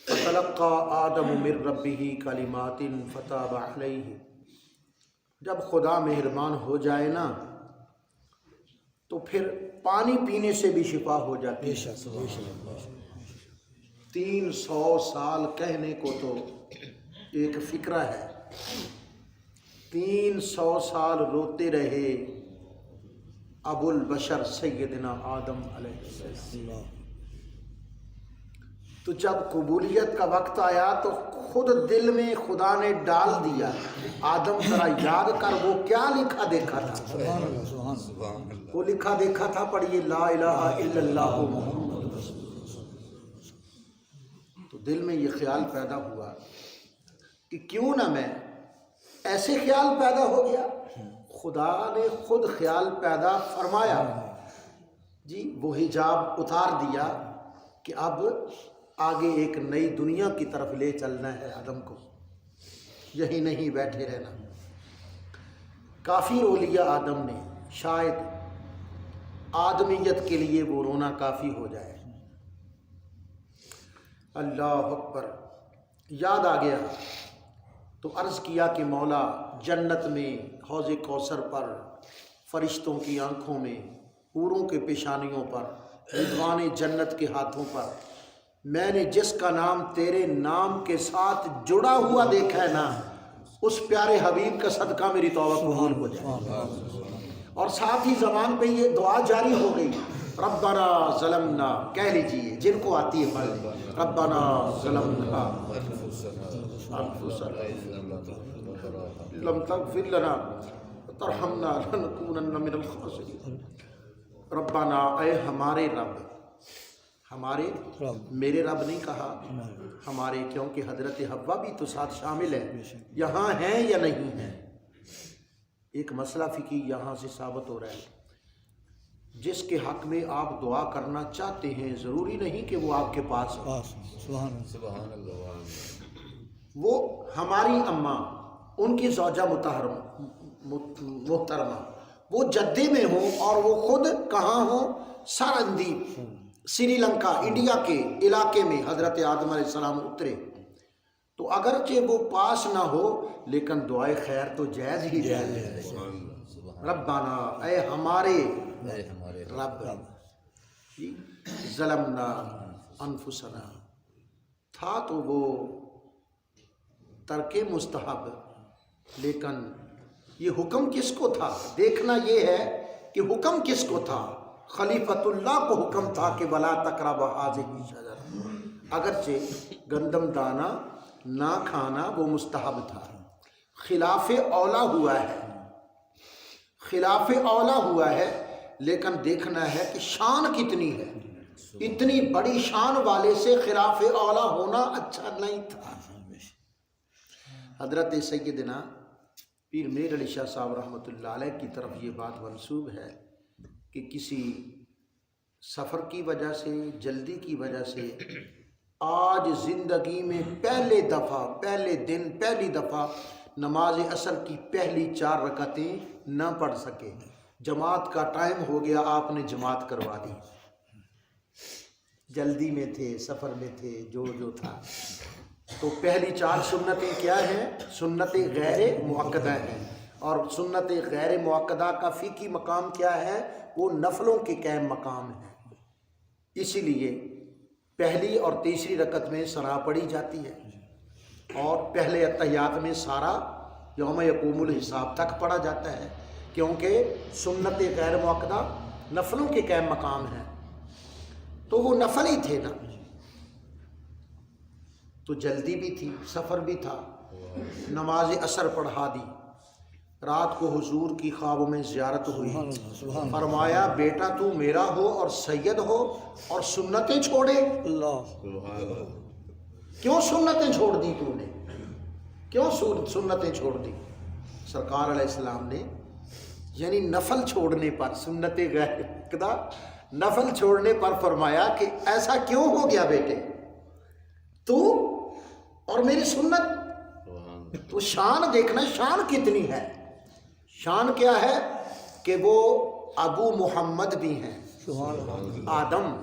فتلقى آدم من ربه کلمات فتاب علیہ۔ جب خدا مہربان ہو جائے نا تو پھر پانی پینے سے بھی شفا ہو جاتی ہے۔ 300 سال کہنے کو تو ایک فکرہ ہے، 300 سال روتے رہے ابو البشر سیدنا آدم علیہ السلام۔ تو جب قبولیت کا وقت آیا تو خود دل میں خدا نے ڈال دیا، آدم ذرا یاد کر وہ کیا لکھا دیکھا تھا۔ وہ لکھا دیکھا تھا، پڑھیے لا الہ الا اللہ محمد رسول اللہ۔ تو دل میں یہ خیال پیدا ہوا کہ کیوں نہ میں، ایسے خیال پیدا ہو گیا، خدا نے خود خیال پیدا فرمایا جی، وہ حجاب اتار دیا کہ اب آگے ایک نئی دنیا کی طرف لے چلنا ہے آدم کو، یہی نہیں بیٹھے رہنا۔ کافی رو لیا آدم نے، شاید آدمیت کے لیے وہ رونا کافی ہو جائے۔ اللہ اکبر، یاد آ گیا تو عرض کیا کہ مولا جنت میں حوض کوثر پر، فرشتوں کی آنکھوں میں، حوروں کے پیشانیوں پر، رضوان جنت کے ہاتھوں پر، میں نے جس کا نام تیرے نام کے ساتھ جڑا ہوا دیکھا ہے نا، اس پیارے حبیب کا صدقہ میری توبہ قبول ہو جائے۔ اور ساتھ ہی زبان پہ یہ دعا جاری ہو گئی، ربنا ظلمنا، کہہ لیجئے جن کو آتی ہے پڑھ، ربنا ظلمنا انفسنا لم تغفر لنا وترحمنا لنکونن من الخاسرین۔ ربنا، اے ہمارے رب، ہمارے میرے رب نہیں کہا، ہمارے، کیونکہ حضرت حوا بھی تو ساتھ شامل ہے، یہاں ہیں یا نہیں ہیں۔ ایک مسئلہ فقہی یہاں سے ثابت ہو رہا ہے، جس کے حق میں آپ دعا کرنا چاہتے ہیں ضروری نہیں کہ وہ آپ کے پاس ہو۔ سبحان اللہ۔ وہ ہماری اماں، ان کی زوجہ محترمہ، وہ جدے میں ہوں اور وہ خود کہاں ہوں، سارندیپ، سری لنکا، انڈیا کے علاقے میں حضرت آدم علیہ السلام اترے، تو اگرچہ وہ پاس نہ ہو لیکن دعائے خیر تو جائز ہی جائز ہے۔ ربنا، اے ہمارے رب، ظلمنا انفسنا تھا تو وہ ترک مستحب، لیکن یہ حکم کس کو تھا؟ دیکھنا یہ ہے کہ حکم کس کو تھا۔ خلیفۃ اللہ کو حکم تھا کہ ولا تقربوا هذه الشجرہ، اگرچہ گندم دانہ نہ کھانا وہ مستحب تھا، خلاف اولا ہوا ہے، خلاف اولا ہوا ہے، لیکن دیکھنا ہے کہ شان کتنی ہے۔ اتنی بڑی شان والے سے خلاف اولا ہونا اچھا نہیں تھا۔ حضرت سیدنا پیر میر علی شاہ صاحب رحمۃ اللہ علیہ کی طرف یہ بات منسوب ہے کہ کسی سفر کی وجہ سے، جلدی کی وجہ سے آج زندگی میں پہلے دفعہ، پہلے دن، پہلی دفعہ نماز عصر کی پہلی 4 رکعتیں نہ پڑھ سکے، جماعت کا ٹائم ہو گیا، آپ نے جماعت کروا دی، جلدی میں تھے، سفر میں تھے، جو تھا۔ تو پہلی 4 سنتیں کیا ہیں؟ سنت غیر مؤکدہ ہیں، اور سنت غیر مؤکدہ کا فقہی مقام کیا ہے؟ وہ نفلوں کے قائم مقام ہے۔ اسی لیے پہلی اور تیسری رکعت میں سرا پڑھی جاتی ہے، اور پہلے اتحیات میں سارا یوم یقوم الحساب تک پڑھا جاتا ہے، کیونکہ سنت غیر مؤکدہ نفلوں کے قائم مقام ہے، تو وہ نفل ہی تھے نا، تو جلدی بھی تھی، سفر بھی تھا، نماز عصر پڑھا دی۔ رات کو حضور کی خواب میں زیارت ہوئی، فرمایا بیٹا تو میرا ہو اور سید ہو اور سنتیں چھوڑے؟ کیوں سنتیں چھوڑ دی تو نے؟ کیوں سنتیں چھوڑ دی؟ سرکار علیہ السلام نے یعنی نفل چھوڑنے پر، سنت غیر مؤکدہ نفل چھوڑنے پر فرمایا کہ ایسا کیوں ہو گیا بیٹے، تو اور میری سنت؟ تو شان دیکھنا، شان کتنی ہے۔ شان کیا ہے کہ وہ ابو محمد بھی ہیں، آدم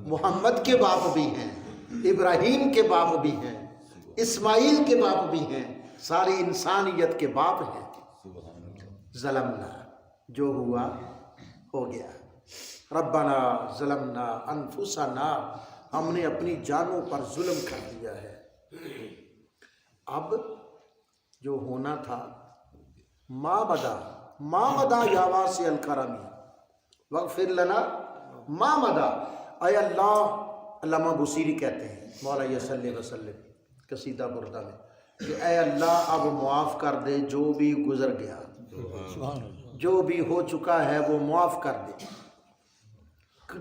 محمد کے باپ بھی ہیں، ابراہیم کے باپ بھی ہیں، اسماعیل کے باپ بھی ہیں، ساری انسانیت کے باپ ہیں۔ ظلمنا، جو ہوا ہو گیا۔ ربنا ظلمنا انفسنا، ہم نے اپنی جانوں پر ظلم کر دیا ہے۔ اب جو ہونا تھا، ما بدا یا واسع الکرم واغفر لنا ما مدا، اے اللہ، علامہ بصیری کہتے ہیں مولا صلی وسلم قصیدہ بردہ میں کہ اے اللہ اب معاف کر دے جو بھی گزر گیا، جو بھی ہو چکا ہے وہ معاف کر دے،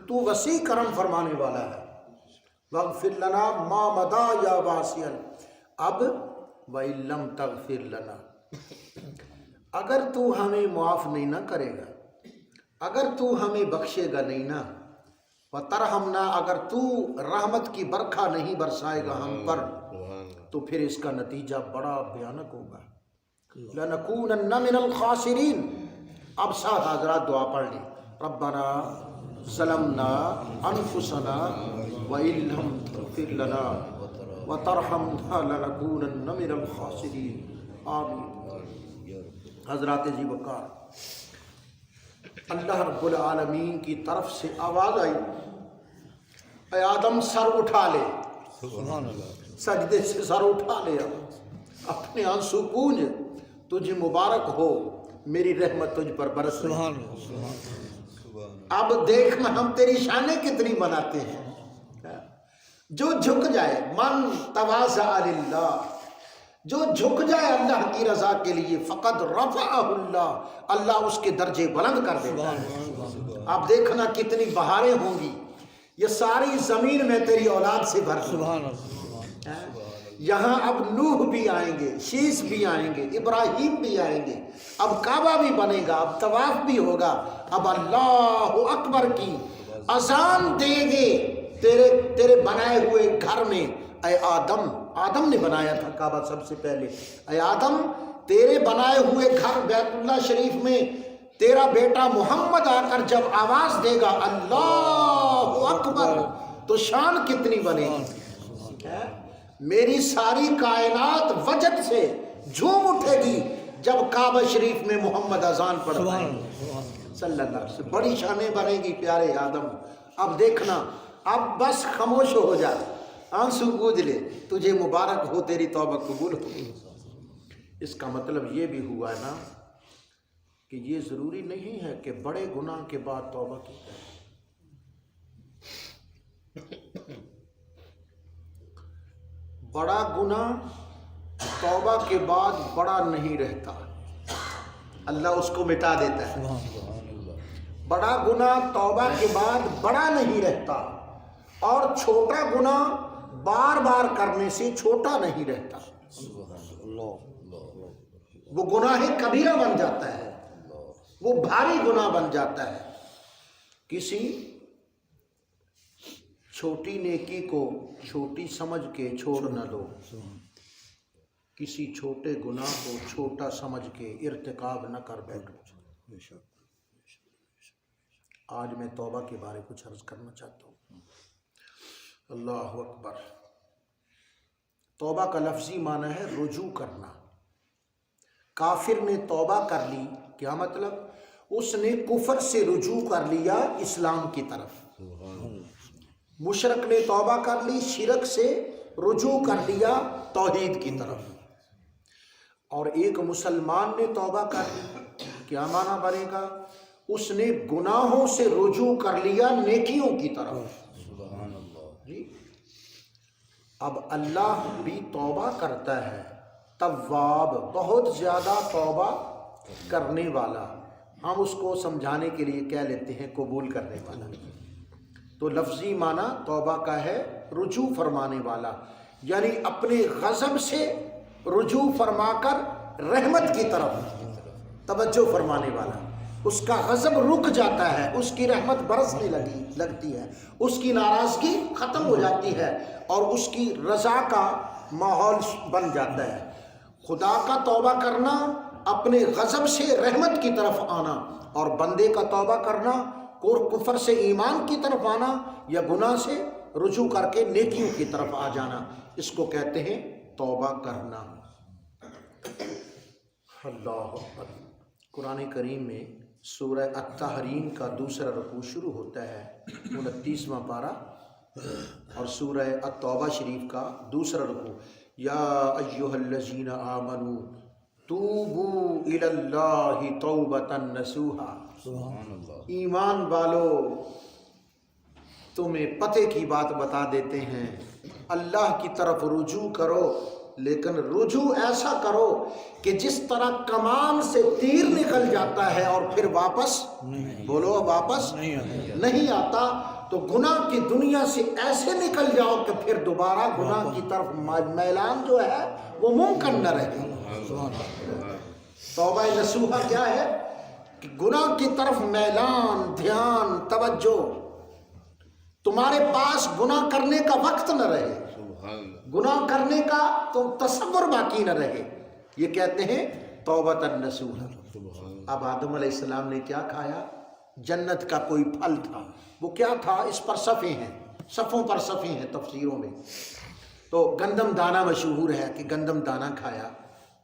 تو وسیع کرم فرمانے والا ہے۔ واغفر لنا ما مدا یا واسع، اب وَإِن لَمْ تَغْفِرْ لَنَا، اگر تو ہمیں معاف نہیں نہ کرے گا، اگر تو ہمیں بخشے گا نہیں نا، وَتَرْحَمْنَا، اگر تو رحمت کی برکھا نہیں برسائے گا ہم پر، تو پھر اس کا نتیجہ بڑا بھیانک ہوگا۔ لَنَكُونَنَّ مِنَ الْخَاسِرِينَ۔ اب ساتھ حضرات دعا پڑھ لیں، ربنا ظلمنا انفسنا وَإِن لَمْ تَغْفِرْ لَنَا وَتَرْحَمْنَا لَنَكُونَنَّ مِنَ الْخَاسِرِينَ۔ آمین۔ حضرات جی وقار، اللہ رب العالمین کی طرف سے آواز آئی، اے آدم سر اٹھا لے، سجدے سے سر اٹھا لے، اپنے آنسو پونج، تجھے مبارک ہو، میری رحمت تجھ پر برس رہی۔ اب دیکھنا ہم تیری شانیں کتنی بناتے ہیں۔ جو جھک جائے، من تواضع للہ، جو جھک جائے اللہ کی رضا کے لیے، فقد رفعہ اللہ، اللہ اس کے درجے بلند کر دیتا ہے۔ اب دیکھنا کتنی بہاریں ہوں گی، یہ ساری زمین میں تیری اولاد سے بھر دوں۔ یہاں اب نوح بھی آئیں گے، شیس بھی آئیں گے، ابراہیم بھی آئیں گے، اب کعبہ بھی بنے گا، اب طواف بھی ہوگا، اب اللہ اکبر کی اذان دیں گے تیرے بنائے ہوئے گھر میں۔ اے آدم نے بنایا تھا کعبہ سب سے پہلے، اے آدم تیرے بنائے ہوئے گھر بیت اللہ شریف میں تیرا بیٹا محمد آ کر جب آواز دے گا اللہ اکبر، تو شان کتنی بنے گی۔ میری ساری کائنات وجد سے جھوم اٹھے گی جب کعبہ شریف میں محمد اذان پڑھتا ہے صلی اللہ علیہ وسلم، بڑی شانیں بنے گی پیارے آدم۔ اب دیکھنا، اب بس خاموش ہو جا، آنسو پوجھ لے، تجھے مبارک ہو، تیری توبہ قبول ہو۔ اس کا مطلب یہ بھی ہوا ہے نا کہ یہ ضروری نہیں ہے کہ بڑے گناہ کے بعد توبہ کی جائے۔ بڑا گناہ توبہ کے بعد بڑا نہیں رہتا، اللہ اس کو مٹا دیتا ہے۔ بڑا گناہ توبہ کے بعد بڑا نہیں رہتا، اور چھوٹا گناہ بار بار کرنے سے چھوٹا نہیں رہتا، وہ گناہ کبیرہ بن جاتا ہے، وہ بھاری گناہ بن جاتا ہے۔ کسی چھوٹی نیکی کو چھوٹی سمجھ کے چھوڑ نہ دو، کسی چھوٹے گناہ کو چھوٹا سمجھ کے ارتکاب نہ کر بیٹھو۔ آج میں توبہ کے بارے کچھ عرض کرنا چاہتا ہوں۔ اللہ اکبر۔ توبہ کا لفظی معنی ہے رجوع کرنا۔ کافر نے توبہ کر لی، کیا مطلب؟ اس نے کفر سے رجوع کر لیا اسلام کی طرف۔ مشرک نے توبہ کر لی، شرک سے رجوع کر لیا توحید کی طرف۔ اور ایک مسلمان نے توبہ کر لی، کیا معنی بنے گا؟ اس نے گناہوں سے رجوع کر لیا نیکیوں کی طرف۔ جی اب اللہ بھی توبہ کرتا ہے، تواب، بہت زیادہ توبہ کرنے والا۔ ہم اس کو سمجھانے کے لیے کہہ لیتے ہیں قبول کرنے والا۔ تو لفظی معنی توبہ کا ہے رجوع فرمانے والا، یعنی اپنے غضب سے رجوع فرما کر رحمت کی طرف توجہ فرمانے والا۔ اس کا غضب رک جاتا ہے، اس کی رحمت برسنے لگتی ہے، اس کی ناراضگی ختم ہو جاتی ہے، اور اس کی رضا کا ماحول بن جاتا ہے۔ خدا کا توبہ کرنا، اپنے غضب سے رحمت کی طرف آنا، اور بندے کا توبہ کرنا کفر سے ایمان کی طرف آنا، یا گناہ سے رجوع کر کے نیکیوں کی طرف آ جانا، اس کو کہتے ہیں توبہ کرنا۔ اللہ اکبر۔ قرآن کریم میں سورہ التحریم کا دوسرا رکوع شروع ہوتا ہے 29واں پارہ، اور سورہ التوبہ شریف کا دوسرا رکوع یا ایھا الذین آمنوا توبوا الی اللہ توبۃ نصوحا۔ سبحان اللہ۔ ایمان والو، تمہیں پتے کی بات بتا دیتے ہیں، اللہ کی طرف رجوع کرو، لیکن رجوع ایسا کرو کہ جس طرح کمان سے تیر نکل جاتا ہے اور پھر واپس بولو واپس نہیں آتا، تو گناہ کی دنیا سے ایسے نکل جاؤ کہ پھر دوبارہ گناہ کی طرف میلان جو ہے وہ ممکن نہ رہے۔ توبہ نصوحہ کیا ہے؟ کہ گناہ کی طرف میلان، دھیان، توجہ، تمہارے پاس گناہ کرنے کا وقت نہ رہے، سبحان اللہ۔ گناہ کرنے کا تو تصور باقی نہ رہے، یہ کہتے ہیں توبۃ نصوحا۔ اب آدم علیہ السلام نے کیا کھایا؟ جنت کا کوئی پھل تھا، وہ کیا تھا؟ اس پر صفحے ہیں، صفوں پر صفحے ہیں تفسیروں میں۔ تو گندم دانہ مشہور ہے کہ گندم دانہ کھایا،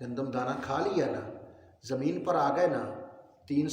گندم دانہ کھا لیا نا، زمین پر آ گئے نا، 3